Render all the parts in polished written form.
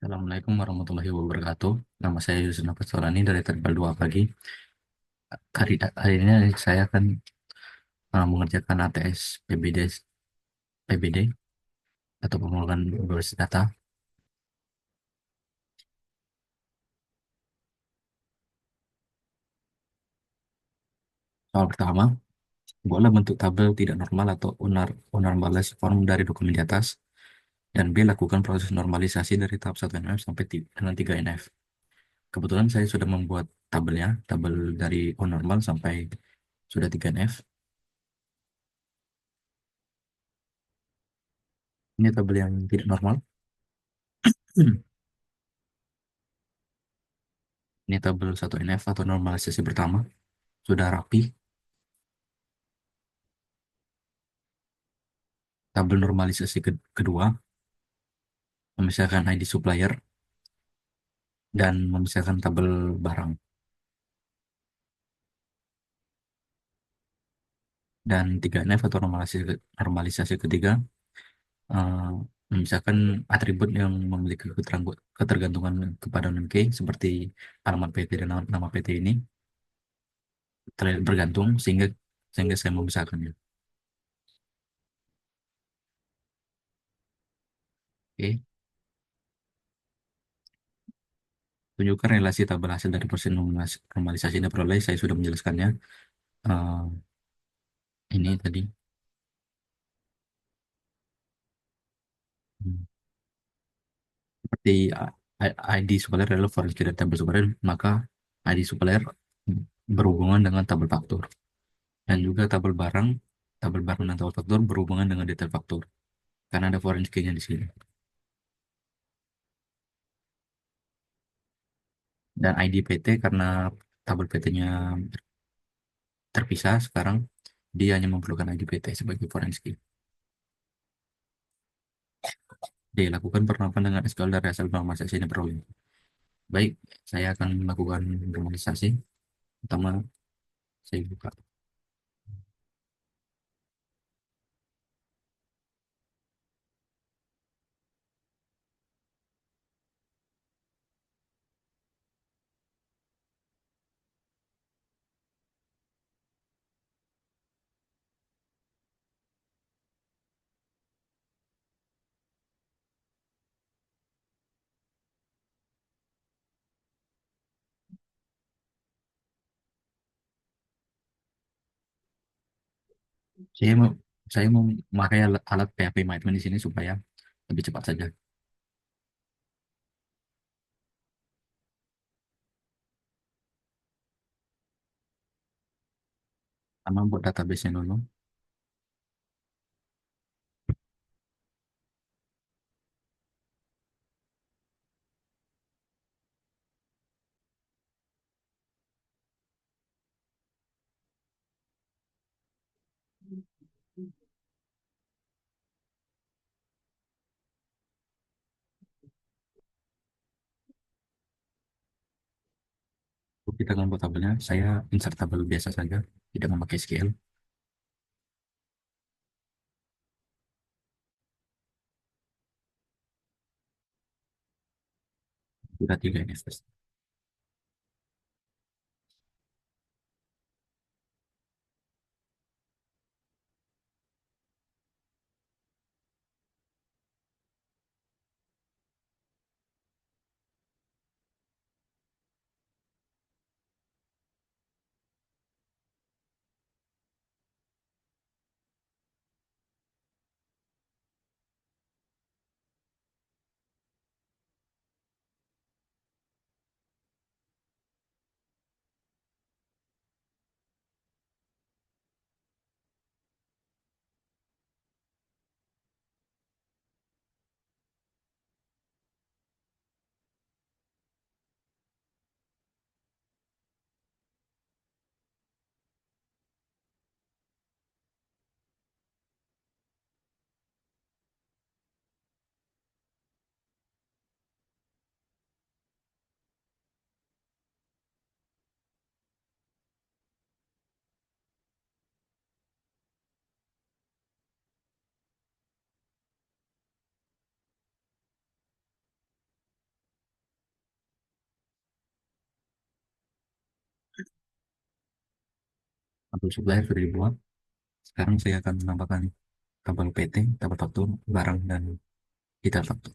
Assalamualaikum warahmatullahi wabarakatuh. Nama saya Yusuf Solani dari Terbal 2 pagi. Hari ini saya akan mengerjakan ATS PBD atau pemrograman berbasis data. Soal pertama, buatlah bentuk tabel tidak normal atau unnormalized form dari dokumen di atas. Dan B, lakukan proses normalisasi dari tahap 1NF sampai dengan 3NF. Kebetulan saya sudah membuat tabelnya, tabel dari unnormal sampai sudah 3NF. Ini tabel yang tidak normal. Ini tabel 1NF atau normalisasi pertama. Sudah rapi. Tabel normalisasi kedua, memisahkan ID supplier dan memisahkan tabel barang. Dan 3NF atau normalisasi ketiga, eh, memisahkan atribut yang memiliki ketergantungan kepada non-key seperti alamat PT dan nama PT ini terlihat bergantung sehingga sehingga saya memisahkannya. Oke, tunjukkan relasi tabel hasil dari proses normalisasi ini peroleh. Saya sudah menjelaskannya. Eh, ini tadi. Hmm. Seperti ID supplier adalah foreign key dari tabel supplier, maka ID supplier berhubungan dengan tabel faktur. Dan juga tabel barang dan tabel faktur berhubungan dengan detail faktur. Karena ada foreign key-nya di sini. Dan ID PT karena tabel PT-nya terpisah sekarang, dia hanya memerlukan ID PT sebagai foreign key. Dilakukan penerapan dengan SQL dari hasil normalisasi ini peroleh. Baik, saya akan melakukan normalisasi. Pertama, saya buka. Saya mau saya mau memakai alat PHP Mindman di sini supaya lebih cepat saja. Pertama buat database-nya dulu. Kita akan buat tabelnya. Saya insert tabel biasa saja, tidak memakai SQL. Sudah tiga ini. tabel supplier sudah dibuat. Sekarang saya akan menambahkan tabel PT, tabel faktur, barang, dan detail faktur.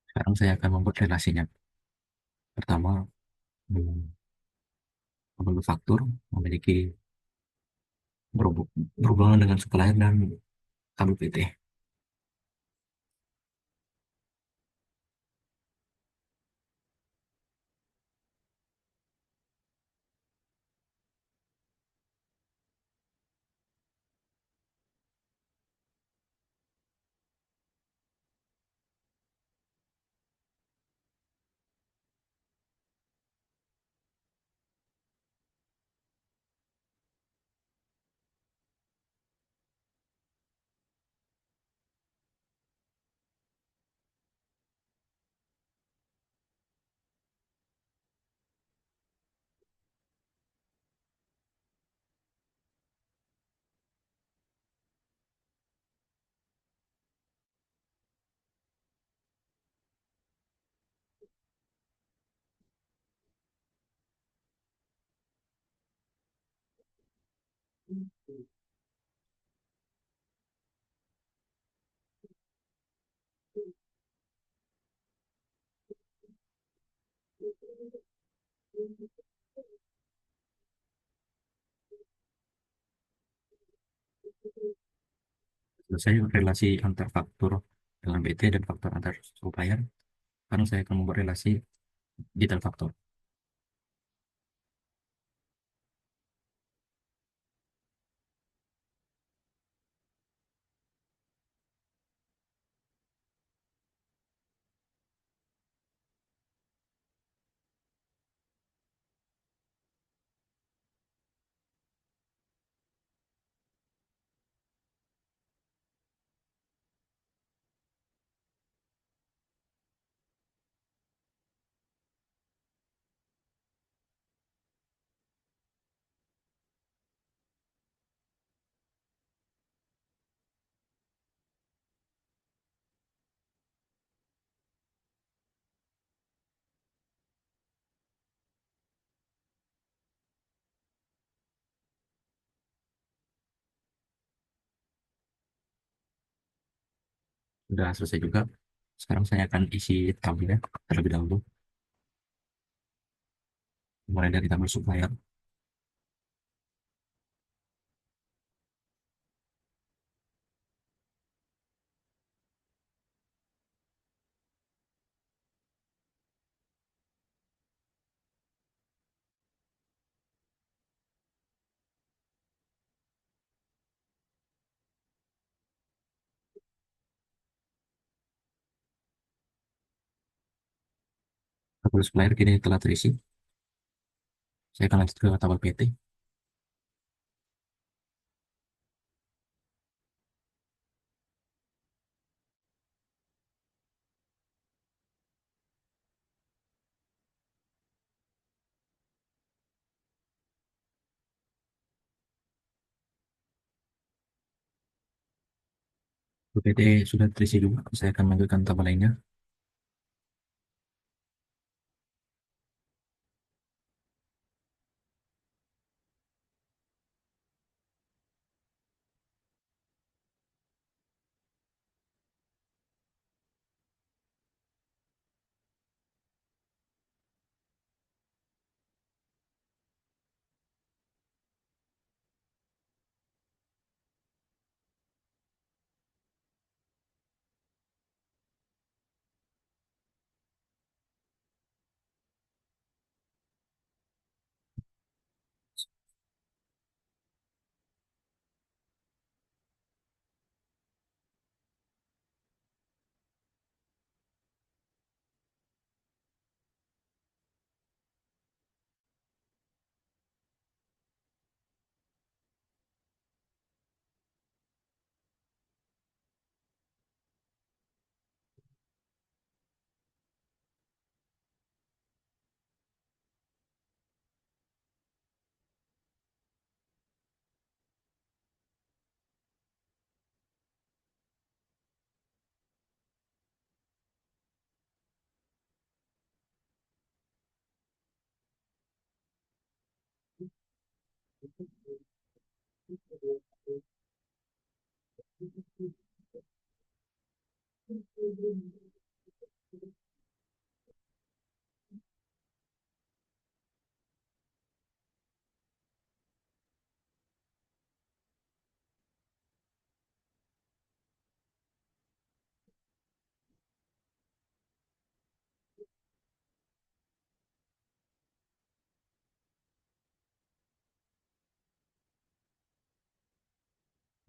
Sekarang saya akan membuat relasinya. Pertama, hmm, manufaktur memiliki berhubungan dengan supplier dan kabel PT. Selesai relasi antar faktor dalam BT dan faktor antar supplier, sekarang saya akan membuat relasi detail faktor. Sudah selesai juga. Sekarang saya akan isi tabelnya terlebih dahulu, mulai dari tabel supplier. Tabel supplier kini telah terisi. Saya akan lanjut ke tabel PT. Tabel PT sudah terisi juga. Saya akan lanjutkan tabel lainnya.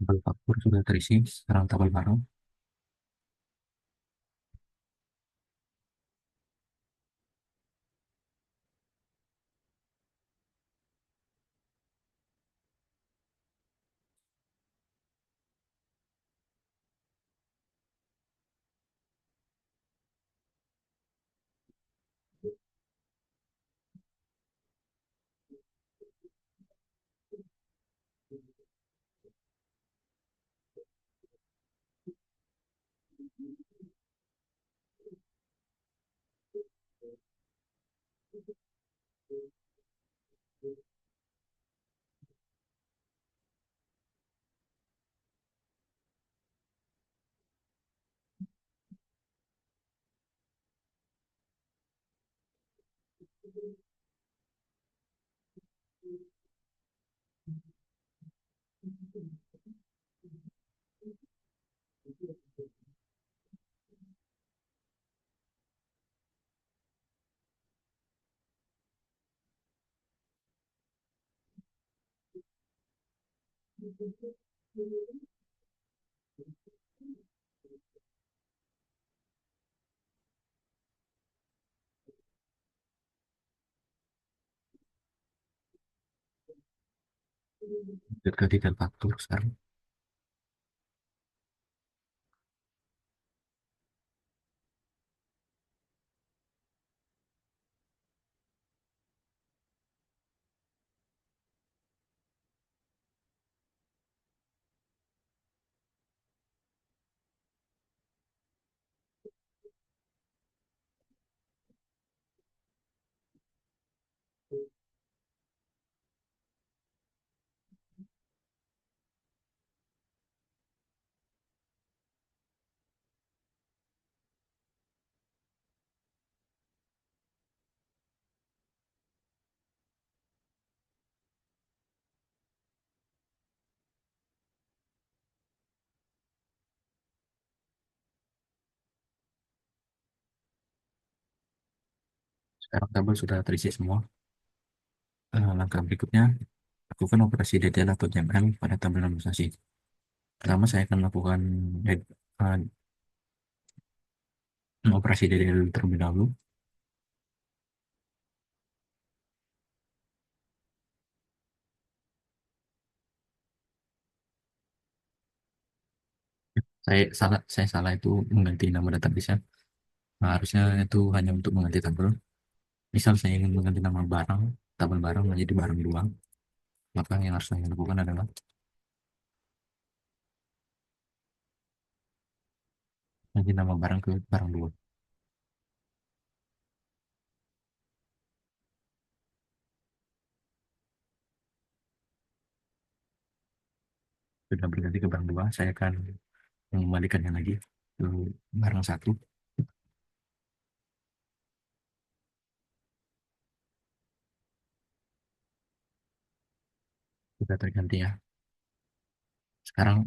Tabel faktur sudah terisi. Sekarang tabel barang. Ketiga faktor sekarang. Sekarang tabel sudah terisi semua. Langkah berikutnya, lakukan operasi detail atau JML pada tabel normalisasi. Pertama, saya akan melakukan eh, operasi detail terlebih dahulu. Saya salah itu mengganti nama database-nya. Nah, harusnya itu hanya untuk mengganti tabel. Misal saya ingin mengganti nama barang, tabel barang menjadi barang dua, maka yang harus saya lakukan adalah ganti nama barang ke barang dua. Sudah berganti ke barang dua, saya akan mengembalikannya lagi ke barang satu. Sudah terganti ya. Sekarang,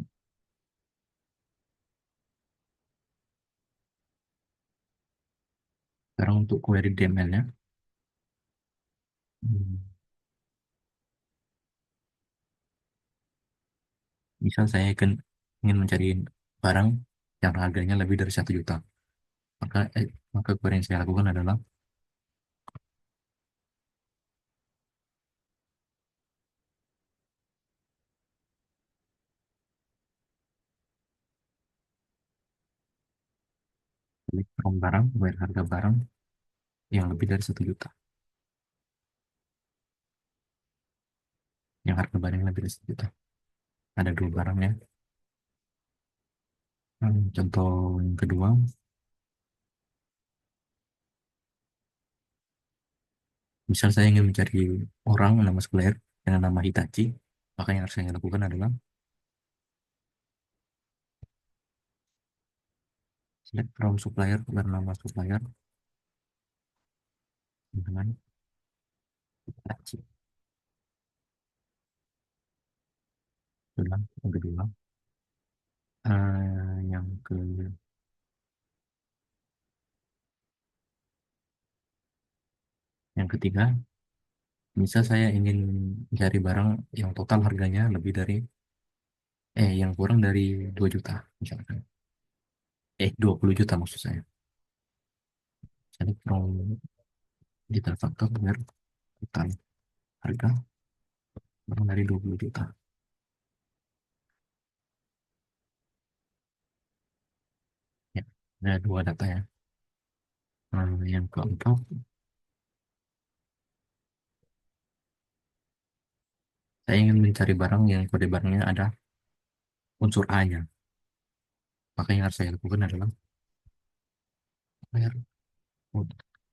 sekarang untuk query DML-nya, hmm, misal saya ingin mencari barang yang harganya lebih dari 1 juta, maka maka query yang saya lakukan adalah select from barang, where harga barang yang lebih dari 1 juta, yang harga barang yang lebih dari 1 juta. Ada dua barang ya. Contoh yang kedua, misal saya ingin mencari orang nama supplier dengan nama Hitachi, maka yang harus saya lakukan adalah select from supplier bernama supplier dengan Hitachi. Ulang yang kedua. Yang ke yang ketiga, misal saya ingin mencari barang yang total harganya lebih dari yang kurang dari 2 juta misalkan. 20 juta maksud saya. Select from detail factor biar total harga kurang dari 20 juta. Ya, ada dua data ya. Yang keempat, saya ingin mencari barang yang kode barangnya ada unsur A-nya. Maka yang harus saya lakukan adalah where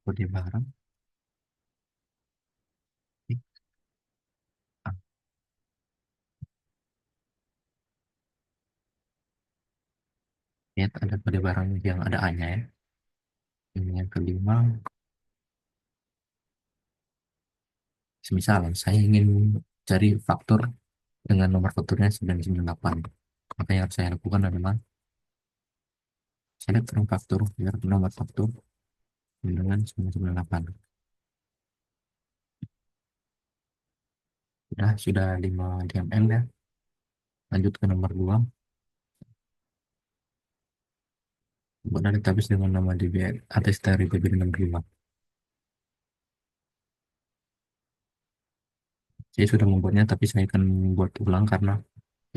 kode barang di A. Lihat ada kode barang yang ada A-nya ya. Ini yang kelima, Semisal saya ingin cari faktur dengan nomor fakturnya 998. Maka yang harus saya lakukan adalah select from faktur, biar nomor faktur dengan 998. Sudah 5 DML ya. Lanjut ke nomor 2. Buat database dengan nama DB atas dari PB65. Saya sudah membuatnya, tapi saya akan membuat ulang karena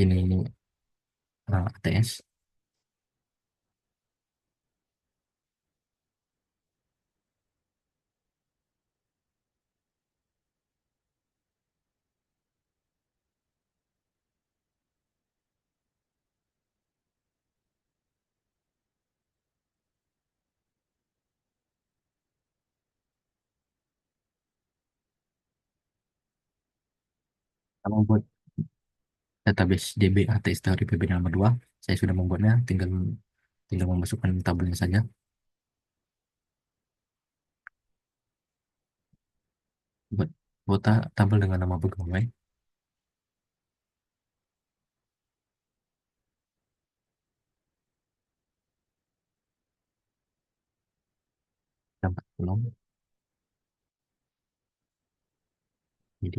ini ATS. Kalau membuat database DB ATS dari PB62, saya sudah membuatnya, tinggal tinggal memasukkan tabelnya saja. Buat buat tabel dengan nama pegawai, dapat belum. Jadi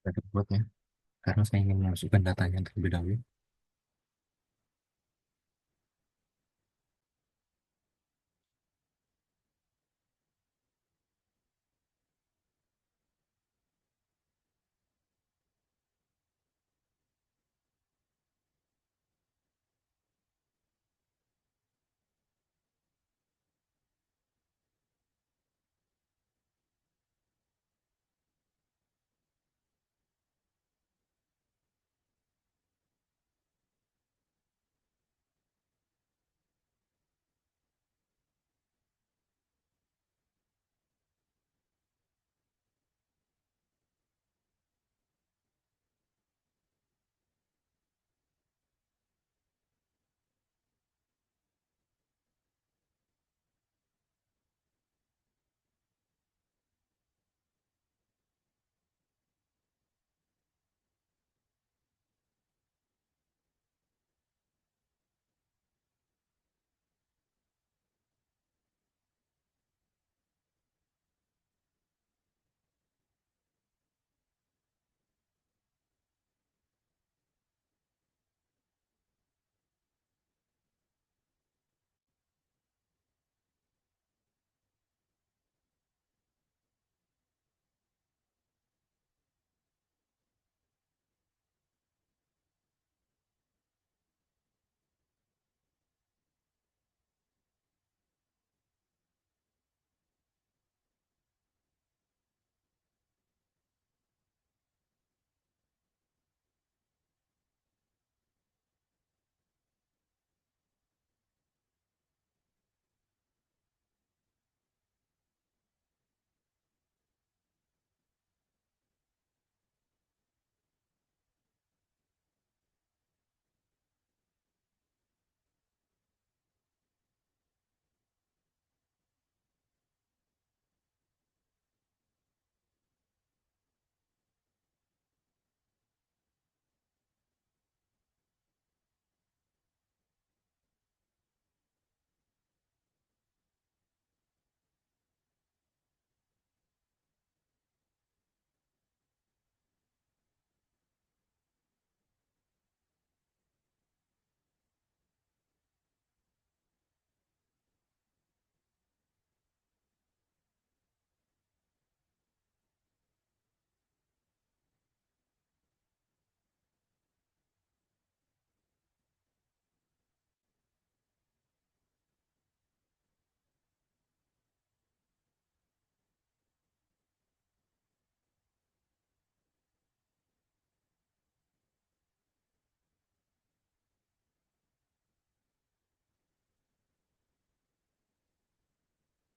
ada buatnya, karena saya ingin memasukkan datanya terlebih dahulu.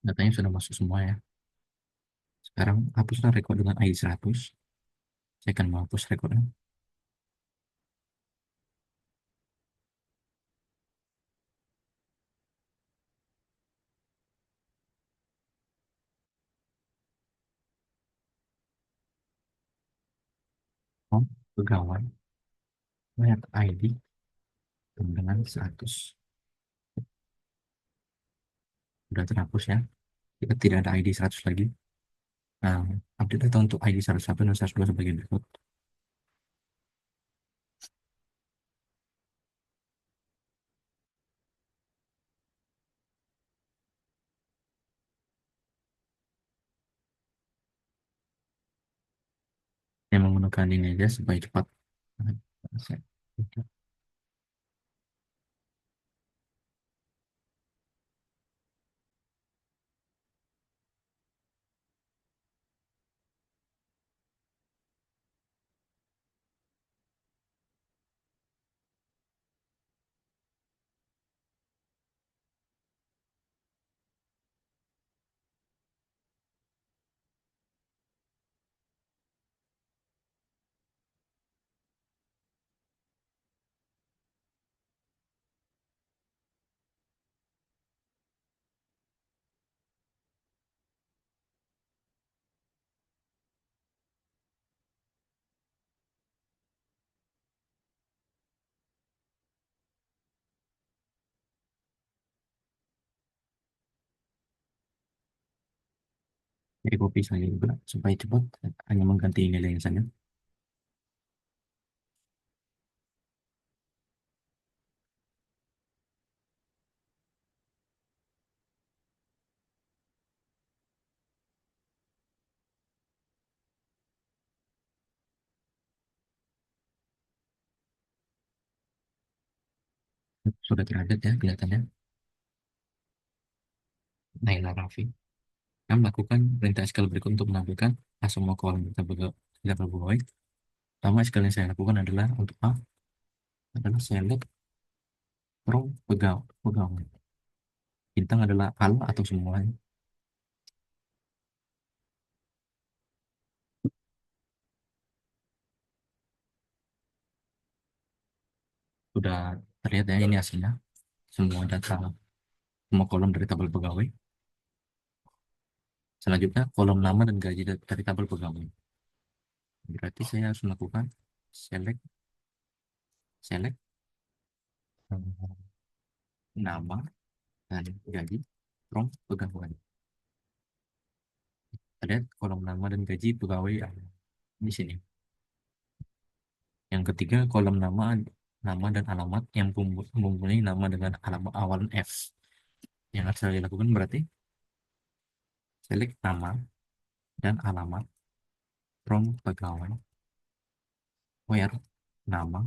Datanya sudah masuk semua ya. Sekarang hapuslah rekod dengan ID 100. Saya akan menghapus rekodnya. Oh, pegawai, banyak ID dengan 100. Sudah terhapus ya. Kita tidak ada ID 100 lagi. Nah, update data untuk ID 101 dan 102 sebagai berikut. Yang menggunakan ini aja supaya cepat. Nah, jadi copy saja juga supaya cepat, hanya mengganti nilainya saja. Sudah terupdate ya kelihatannya. Naila Raffi. Kami melakukan perintah SQL berikut untuk menampilkan semua kolom data pegawai. Pertama SQL yang saya lakukan adalah untuk A adalah select from pegawai. Bintang adalah al atau semuanya. Sudah terlihat ya ini hasilnya. Semua data, semua kolom dari tabel pegawai. Selanjutnya kolom nama dan gaji dari tabel pegawai. Berarti saya harus melakukan select select nama dan gaji from pegawai. Ada kolom nama dan gaji pegawai di sini. Yang ketiga kolom nama dan alamat yang mempunyai nama dengan alamat awalan F. Yang harus saya lakukan berarti select nama dan alamat from pegawai where nama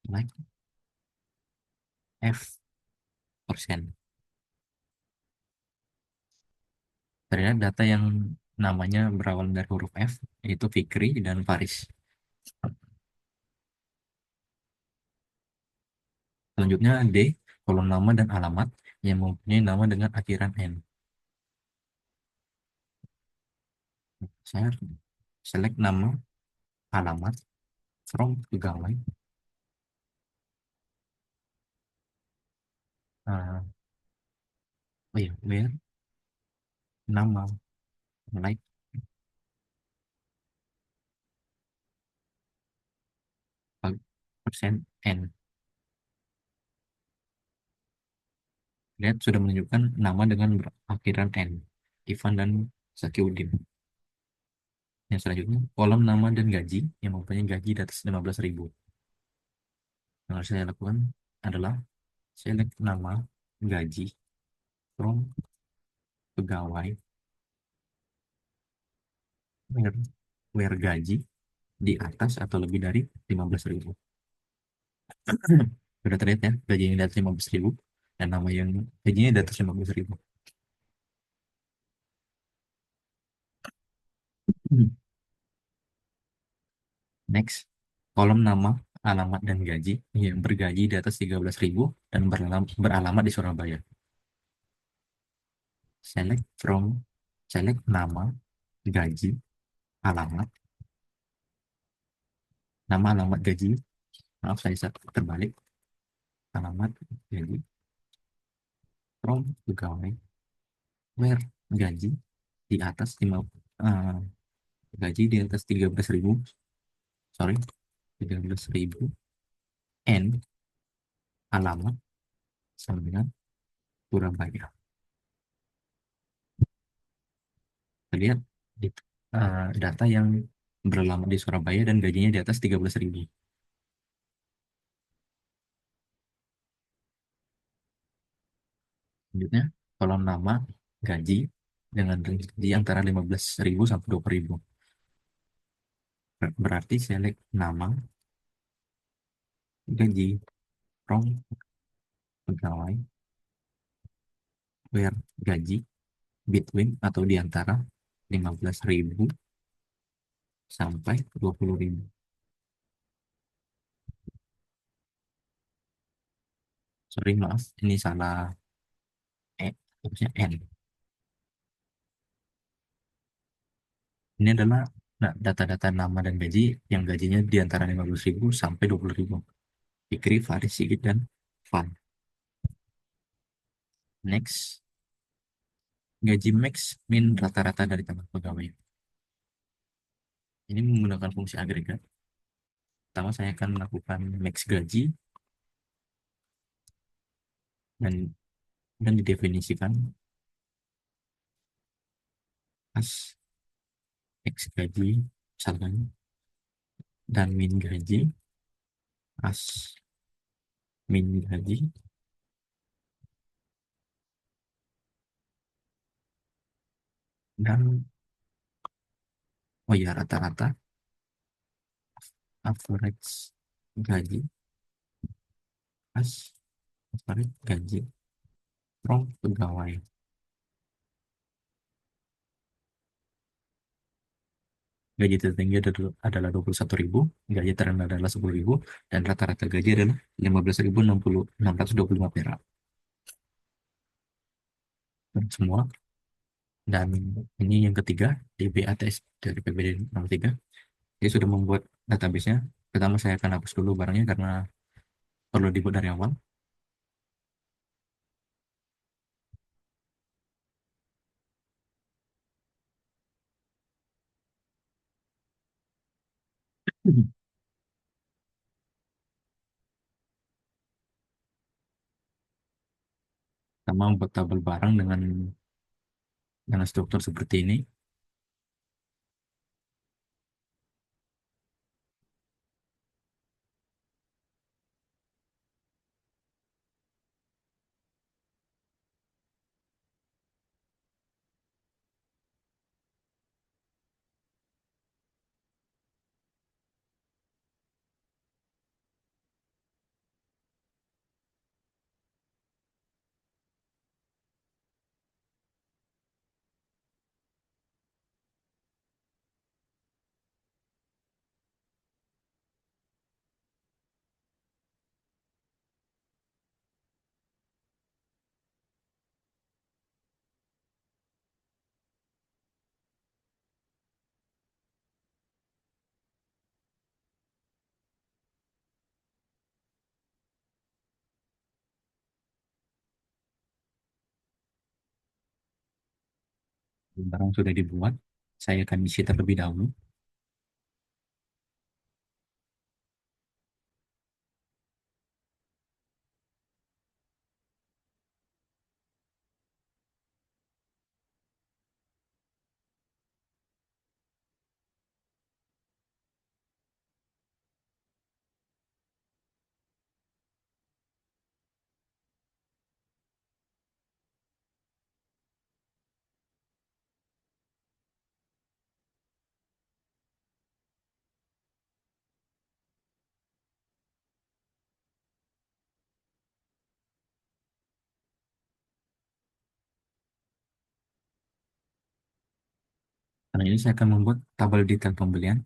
like F persen. Ternyata data yang namanya berawal dari huruf F yaitu Fikri dan Faris. Selanjutnya D, kolom nama dan alamat yang mempunyai nama dengan akhiran N. Saya select nama, alamat, from pegawai, oh ya, where nama, like, persen N. Lihat sudah menunjukkan nama dengan akhiran N. Ivan dan Zakiuddin. Yang selanjutnya, kolom nama dan gaji yang mempunyai gaji di atas 15.000. Yang harus saya lakukan adalah select nama, gaji, from pegawai, where, where gaji di atas atau lebih dari 15.000. Sudah terlihat ya, gajinya di atas 15.000 dan nama yang gajinya di atas 15.000. Next, kolom nama, alamat, dan gaji yang bergaji di atas 13.000 dan beralamat di Surabaya. Select from, select nama, gaji, alamat, nama, alamat, gaji. Maaf, saya terbalik. Alamat, gaji, from, pegawai, where, gaji, di atas 5, eh, gaji di atas 13.000, sorry, 13.000, and alamat, 9, Surabaya. Kita lihat di, data yang beralamat di Surabaya dan gajinya di atas 13.000. Selanjutnya, kolom nama, gaji, dengan gaji antara 15.000 sampai 20.000. Berarti select nama, gaji, from, pegawai, where, gaji, between atau di antara 15.000 sampai 20.000. Sorry, maaf, ini salah. Harusnya N. Ini adalah, nah, data-data nama dan gaji yang gajinya di antara 15.000 sampai 20.000. Fikri, Faris, Sigit, dan Fan. Next, gaji max min rata-rata dari teman pegawai. Ini menggunakan fungsi agregat. Pertama, saya akan melakukan max gaji dan didefinisikan as X gaji misalkan, dan min gaji as min gaji, dan oh ya, rata-rata average gaji as average gaji from pegawai. Gaji tertinggi adalah 21.000, gaji terendah adalah 10.000, dan rata-rata gaji adalah 15.625 perak. Dan semua. Dan ini yang ketiga, di BATS dari PBD 03. Dia sudah membuat database-nya. Pertama, saya akan hapus dulu barangnya karena perlu dibuat dari awal. Sama membuat tabel barang dengan struktur seperti ini. Barang sudah dibuat, saya akan isi terlebih dahulu. Karena ini saya akan membuat tabel detail pembelian.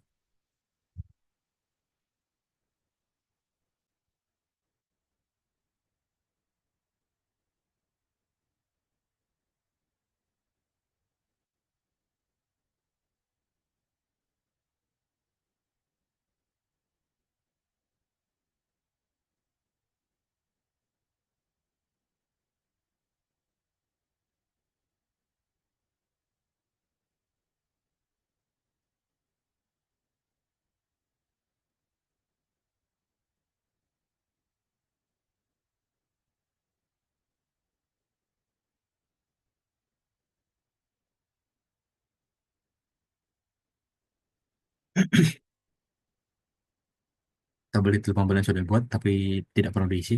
Tabel telepon bimbal yang sudah buat tapi tidak perlu diisi.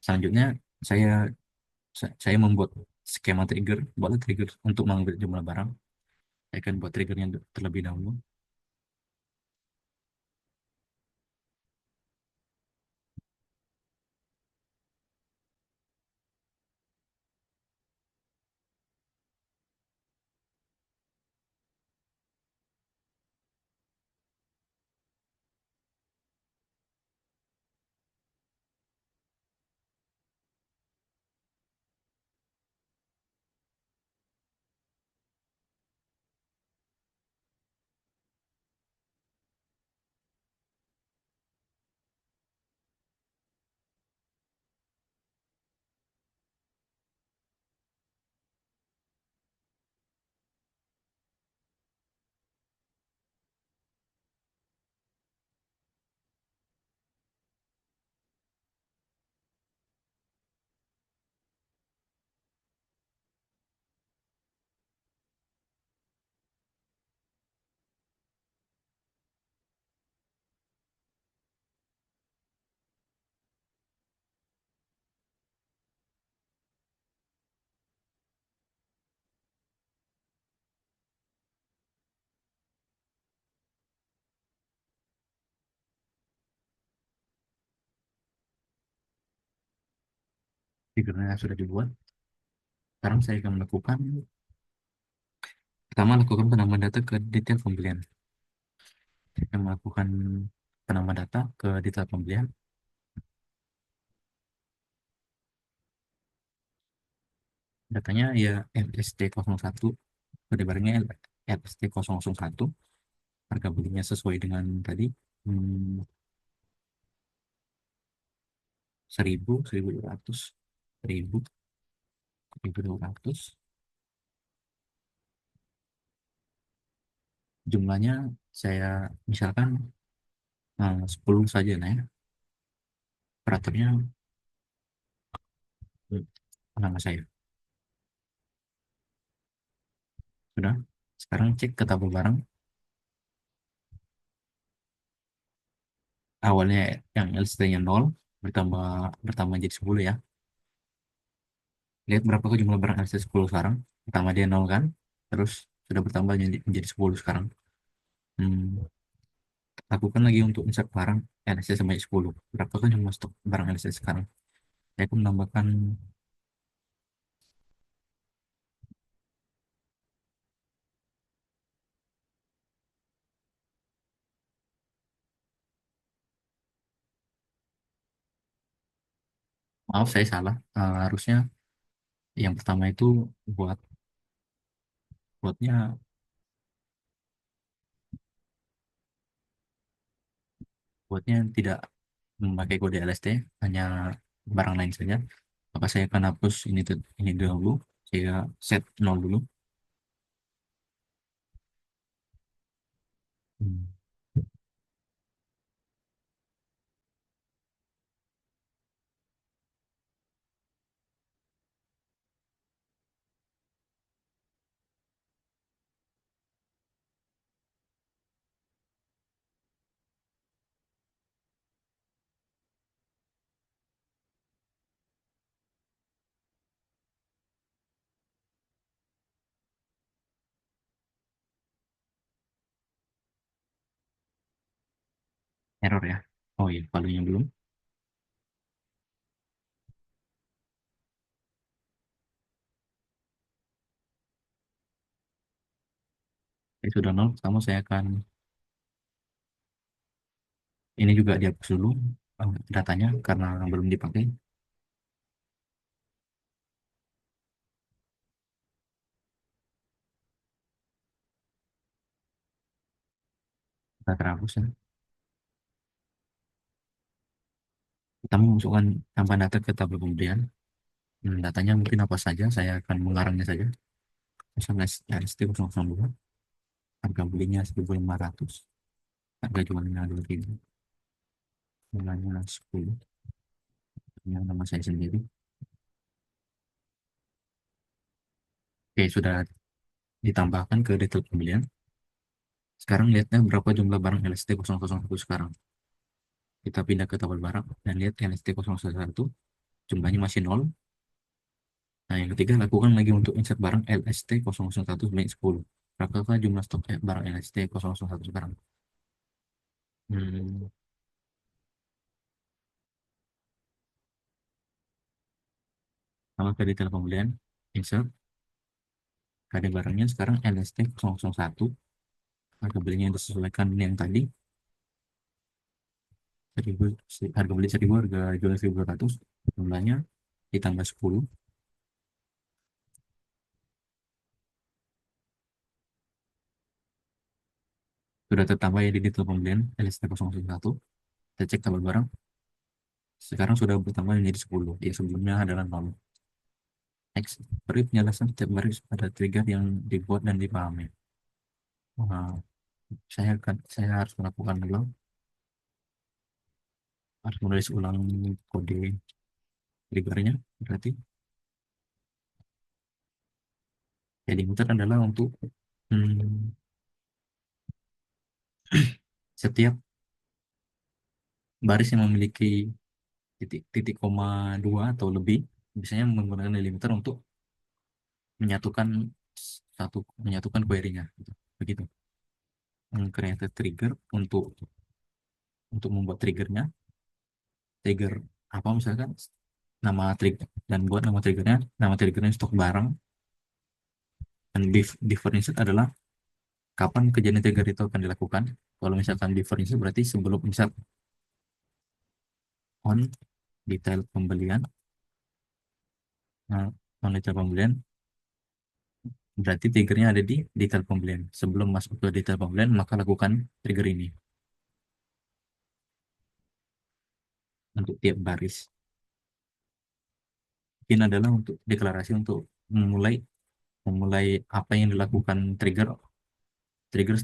Selanjutnya saya saya membuat skema trigger, buatlah trigger untuk mengambil jumlah barang. Saya akan buat triggernya terlebih dahulu. Triggernya sudah dibuat. Sekarang saya akan melakukan, pertama lakukan penambahan data ke detail pembelian. Saya akan melakukan penambahan data ke detail pembelian. Datanya ya FST01, kode barangnya FST001, harga belinya sesuai dengan tadi, 1000, 1200, 1000, 1200. Jumlahnya saya misalkan 10 saja nah ya. Operatornya nama saya. Sudah. Sekarang cek ke tabel barang. Awalnya yang LST-nya 0, bertambah bertambah jadi 10 ya. Lihat berapa ke jumlah barang LST 10 sekarang. Pertama dia 0 kan. Terus sudah bertambah menjadi 10 sekarang. Hmm, lakukan lagi untuk insert barang LST sampai 10. Berapa kan jumlah stok barang LST sekarang? Saya akan menambahkan, maaf saya salah. Harusnya yang pertama itu buat buatnya buatnya tidak memakai kode LST, hanya barang lain saja. Maka saya akan hapus ini dulu. Saya set 0 dulu. Hmm, error ya. Oh iya, palunya belum. Saya sudah 0. Pertama saya akan ini juga dihapus dulu datanya karena belum dipakai. Kita terhapus ya. Kita memasukkan tambahan data ke tabel pembelian. Datanya mungkin apa saja, saya akan mengarangnya saja. Misalnya ST002, harga belinya 1.500, harga jualnya 2.000, nilainya 10, yang nama saya sendiri. Oke, sudah ditambahkan ke detail pembelian. Sekarang lihatnya berapa jumlah barang LST 001 sekarang. Kita pindah ke tabel barang dan lihat LST 001 jumlahnya masih nol. Nah, yang ketiga, lakukan lagi untuk insert barang LST 001 sebanyak 10. Berapakah jumlah stok barang LST 001 sekarang? Hmm, Sama ke detail pembelian, insert, kade barangnya sekarang LST 001, harga belinya disesuaikan dengan yang tadi, 1000, harga beli 1000, harga jual 1200, jumlahnya ditambah 10, sudah tertambah ya di detail pembelian LST 001. Kita cek tabel barang, sekarang sudah bertambah menjadi 10, yang sebelumnya adalah 0. Next, beri penjelasan setiap baris pada trigger yang dibuat dan dipahami. Nah, saya harus melakukan ulang, harus menulis ulang kode triggernya. Berarti yang diminta adalah untuk hmm, setiap baris yang memiliki titik koma dua atau lebih, biasanya menggunakan delimiter untuk menyatukan menyatukan query-nya, gitu. Begitu. Create trigger untuk membuat trigger apa misalkan nama trigger, dan buat nama triggernya stok barang, dan differentiate adalah kapan kejadian trigger itu akan dilakukan. Kalau misalkan differentiate berarti sebelum insert on detail pembelian. Nah, on detail pembelian berarti triggernya ada di detail pembelian. Sebelum masuk ke detail pembelian, maka lakukan trigger ini untuk tiap baris. Ini adalah untuk deklarasi untuk memulai memulai apa yang dilakukan trigger trigger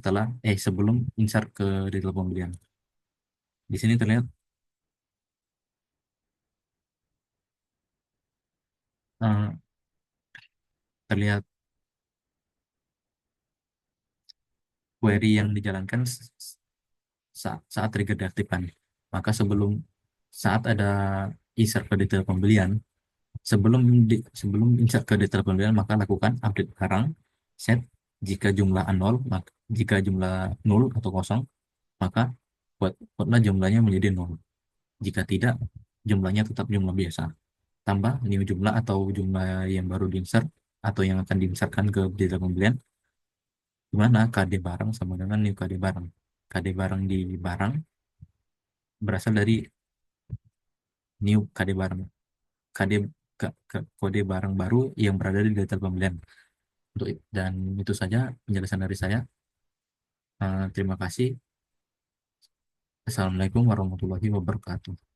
sebelum insert ke detail pembelian. Di sini eh, terlihat query yang dijalankan saat trigger diaktifkan. Maka saat ada insert ke detail pembelian, sebelum insert ke detail pembelian, maka lakukan update barang set. Jika jumlah nol atau kosong, maka buatlah jumlahnya menjadi nol. Jika tidak, jumlahnya tetap jumlah biasa. Tambah new jumlah atau jumlah yang baru diinsert atau yang akan diinsertkan ke detail pembelian, di mana KD barang sama dengan new KD barang. KD barang di barang berasal dari new KD barang. KD kode barang baru yang berada di detail pembelian. Dan itu saja penjelasan dari saya. Terima kasih. Assalamualaikum warahmatullahi wabarakatuh.